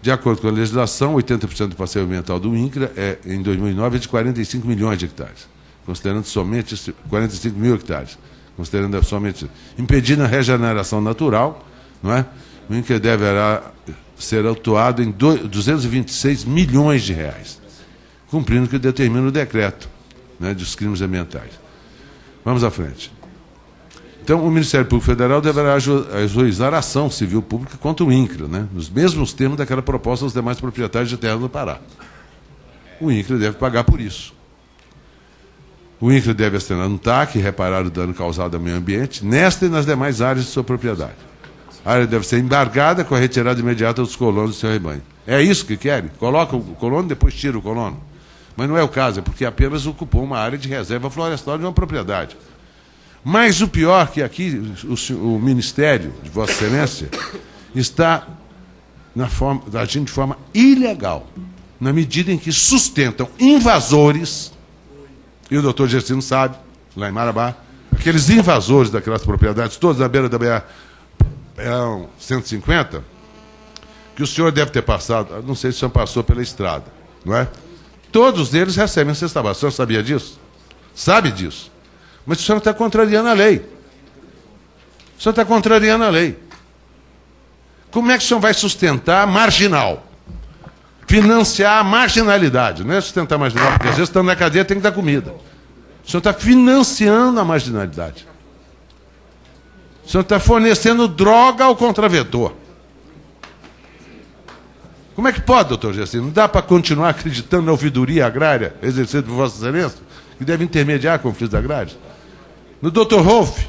De acordo com a legislação, 80% do passeio ambiental do INCRA em 2009 é de 45 milhões de hectares, considerando somente 45 mil hectares, considerando somente impedindo a regeneração natural, não é? O INCRA deverá ser autuado em 226 milhões de reais, cumprindo o que determina o decreto, né, dos crimes ambientais. Vamos à frente. Então, o Ministério Público Federal deverá ajuizar a ação civil pública contra o INCRA, né, nos mesmos termos daquela proposta aos demais proprietários de terra do Pará. O INCRA deve pagar por isso. O INCRA deve assinar um TAC e reparar o dano causado ao meio ambiente, nesta e nas demais áreas de sua propriedade. A área deve ser embargada com a retirada imediata dos colonos do seu rebanho. É isso que querem? Coloca o colono, depois tira o colono. Mas não é o caso, é porque apenas ocupou uma área de reserva florestal de uma propriedade. Mas o pior é que aqui o Ministério de Vossa Excelência está agindo de forma ilegal, na medida em que sustentam invasores, e o doutor Gestino sabe, lá em Marabá, aqueles invasores daquelas propriedades todas na beira da BR-150, que o senhor deve ter passado, não sei se o senhor passou pela estrada, não é? Todos eles recebem cesta básica. O senhor sabia disso? Sabe disso. Mas o senhor está contrariando a lei. O senhor está contrariando a lei. Como é que o senhor vai sustentar marginal? Financiar a marginalidade. Não é sustentar a marginal, porque às vezes estando na cadeia tem que dar comida. O senhor está financiando a marginalidade. O senhor está fornecendo droga ao contraventor. Como é que pode, doutor Gestino? Não dá para continuar acreditando na ouvidoria agrária exercida por Vossa Excelência, que deve intermediar conflitos agrários? No doutor Rolf,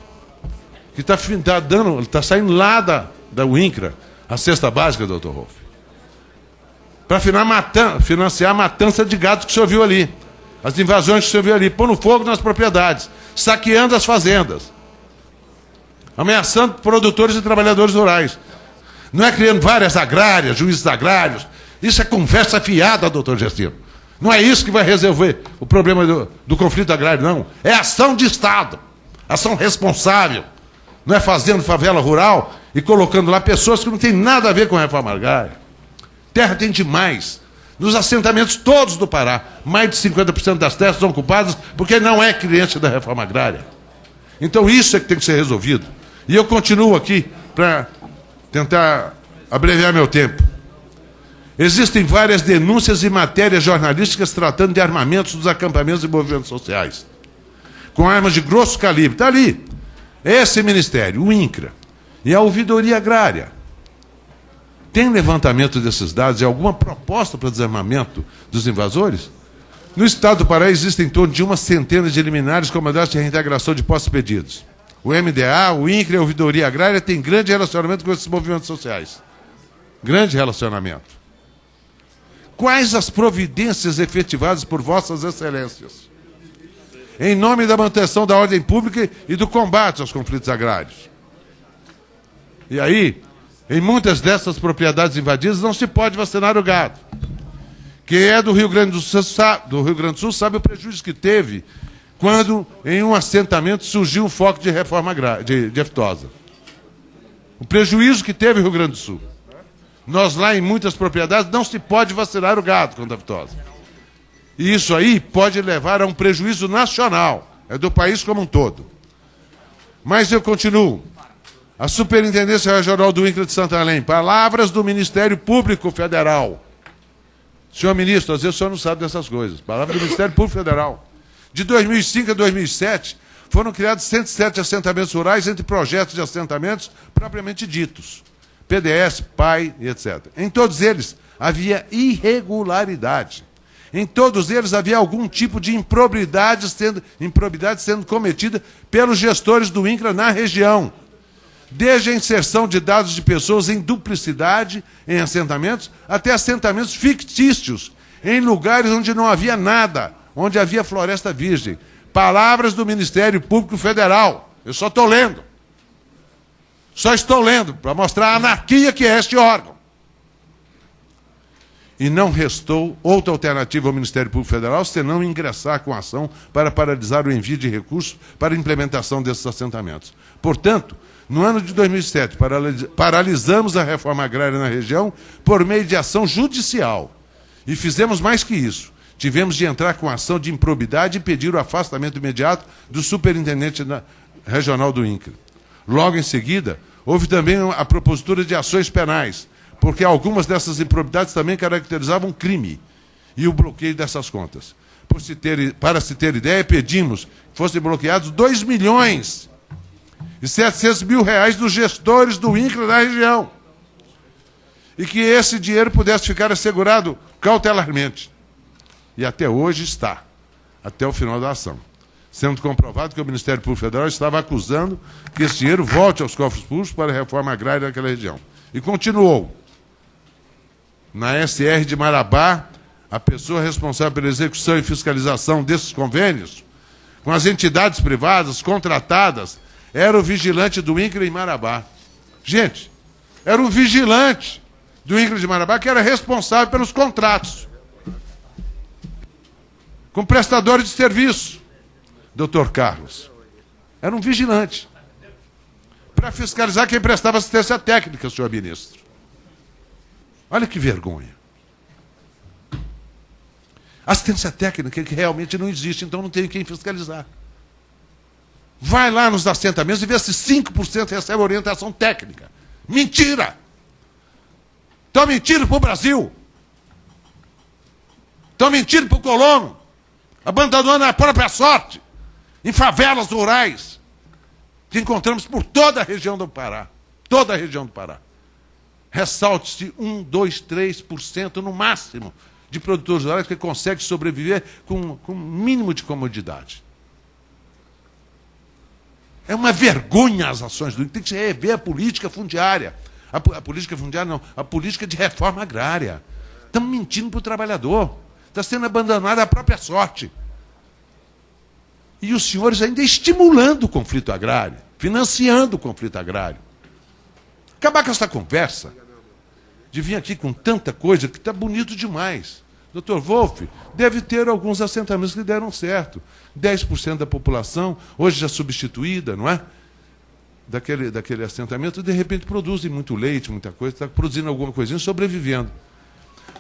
que está saindo lá da INCRA, a cesta básica, doutor Rolf, para financiar a matança de gado que o senhor viu ali, as invasões que o senhor viu ali, pondo fogo nas propriedades, saqueando as fazendas, ameaçando produtores e trabalhadores rurais. Não é criando várias agrárias, juízes agrários. Isso é conversa fiada, doutor Gestino. Não é isso que vai resolver o problema do conflito agrário, não. É ação de Estado. Ação responsável. Não é fazendo favela rural e colocando lá pessoas que não têm nada a ver com a reforma agrária. Terra tem demais. Nos assentamentos todos do Pará, mais de 50% das terras são ocupadas porque não é cliente da reforma agrária. Então isso é que tem que ser resolvido. E eu continuo aqui para tentar abreviar meu tempo. Existem várias denúncias e matérias jornalísticas tratando de armamentos dos acampamentos e movimentos sociais, com armas de grosso calibre. Está ali. Esse ministério, o INCRA, e a ouvidoria agrária. Tem levantamento desses dados e alguma proposta para desarmamento dos invasores? No estado do Pará existem em torno de uma centena de liminares com mandatos de reintegração de postos pedidos. O MDA, o INCRA e a ouvidoria agrária têm grande relacionamento com esses movimentos sociais. Grande relacionamento. Quais as providências efetivadas por Vossas Excelências em nome da manutenção da ordem pública e do combate aos conflitos agrários? E aí, em muitas dessas propriedades invadidas, não se pode vacinar o gado. Quem é do Rio Grande do Sul sabe o prejuízo que teve quando em um assentamento surgiu um foco de reforma agrária, de aftosa. O prejuízo que teve o Rio Grande do Sul. Nós lá em muitas propriedades não se pode vacinar o gado contra a aftosa. E isso aí pode levar a um prejuízo nacional, é do país como um todo. Mas eu continuo. A Superintendência Regional do INCRA de Santarém, palavras do Ministério Público Federal. Senhor ministro, às vezes o senhor não sabe dessas coisas. Palavras do Ministério Público Federal. De 2005 a 2007, foram criados 107 assentamentos rurais entre projetos de assentamentos propriamente ditos. PDS, PAI e etc. Em todos eles havia irregularidade. Em todos eles havia algum tipo de improbidade sendo cometida pelos gestores do INCRA na região. Desde a inserção de dados de pessoas em duplicidade em assentamentos, até assentamentos fictícios, em lugares onde não havia nada, onde havia floresta virgem. Palavras do Ministério Público Federal. Eu só estou lendo. Só estou lendo para mostrar a anarquia que é este órgão. E não restou outra alternativa ao Ministério Público Federal senão ingressar com ação para paralisar o envio de recursos para a implementação desses assentamentos. Portanto, no ano de 2007, paralisamos a reforma agrária na região por meio de ação judicial. E fizemos mais que isso. Tivemos de entrar com ação de improbidade e pedir o afastamento imediato do superintendente regional do INCRA. Logo em seguida, houve também a propositura de ações penais, porque algumas dessas improbidades também caracterizavam crime, e o bloqueio dessas contas. Para se ter ideia, pedimos que fossem bloqueados 2.700.000 reais dos gestores do INCRA da região, e que esse dinheiro pudesse ficar assegurado cautelarmente. E até hoje está, até o final da ação, sendo comprovado que o Ministério Público Federal estava acusando que esse dinheiro volte aos cofres públicos para a reforma agrária daquela região. E continuou. Na SR de Marabá, a pessoa responsável pela execução e fiscalização desses convênios, com as entidades privadas contratadas, era o vigilante do INCRA em Marabá. Gente, era o vigilante do INCRA de Marabá que era responsável pelos contratos com prestadores de serviço. Dr. Carlos, era um vigilante para fiscalizar quem prestava assistência técnica, senhor ministro. Olha que vergonha. Assistência técnica que realmente não existe, então não tem quem fiscalizar. Vai lá nos assentamentos e vê se 5% recebe orientação técnica. Mentira! Estão mentindo para o Brasil. Estão mentindo para o colono. Abandonando a própria sorte. Em favelas rurais. Que encontramos por toda a região do Pará. Toda a região do Pará. Ressalte-se 1, 2, 3% no máximo de produtores rurais que conseguem sobreviver com um mínimo de comodidade. É uma vergonha as ações do INCRA. Tem que se rever a política fundiária. A política fundiária não, a política de reforma agrária. Estamos mentindo para o trabalhador. Está sendo abandonada a própria sorte. E os senhores ainda estimulando o conflito agrário, financiando o conflito agrário. Acabar com essa conversa de vir aqui com tanta coisa que está bonito demais. Dr. Wolff, deve ter alguns assentamentos que deram certo. 10% da população, hoje já substituída, não é? Daquele assentamento, de repente produzem muito leite, muita coisa, está produzindo alguma coisinha, sobrevivendo.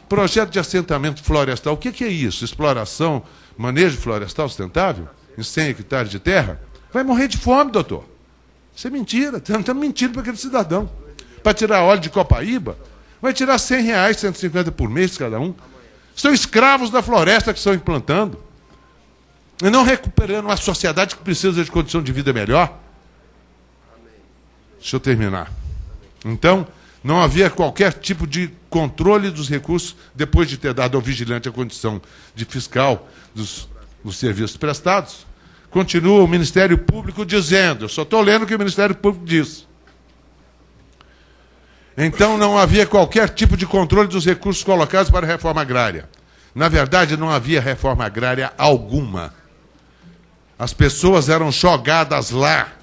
Projeto de assentamento florestal, o que é isso? Exploração, manejo florestal sustentável? Em 100 hectares de terra? Vai morrer de fome, doutor. Isso é mentira. Estamos mentindo para aquele cidadão. Para tirar óleo de copaíba, vai tirar R$100, 150 por mês cada um. São escravos da floresta que estão implantando. E não recuperando uma sociedade que precisa de condição de vida melhor. Deixa eu terminar. Então, não havia qualquer tipo de controle dos recursos depois de ter dado ao vigilante a condição de fiscal dos serviços prestados. Continua o Ministério Público dizendo, eu só estou lendo o que o Ministério Público diz. Então não havia qualquer tipo de controle dos recursos colocados para a reforma agrária. Na verdade, não havia reforma agrária alguma. As pessoas eram jogadas lá.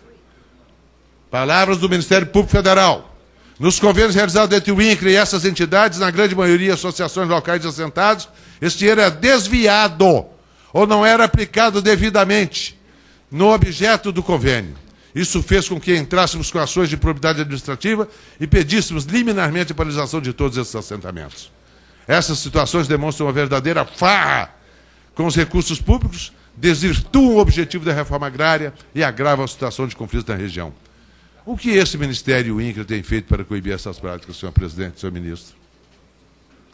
Palavras do Ministério Público Federal. Nos convênios realizados entre o INCRA e essas entidades, na grande maioria associações locais de assentados, esse dinheiro era desviado ou não era aplicado devidamente no objeto do convênio. Isso fez com que entrássemos com ações de improbidade administrativa e pedíssemos liminarmente a paralisação de todos esses assentamentos. Essas situações demonstram uma verdadeira farra com os recursos públicos, desvirtuam o objetivo da reforma agrária e agravam a situação de conflito na região. O que esse Ministério e o INCRA tem feito para coibir essas práticas, senhor presidente, senhor ministro?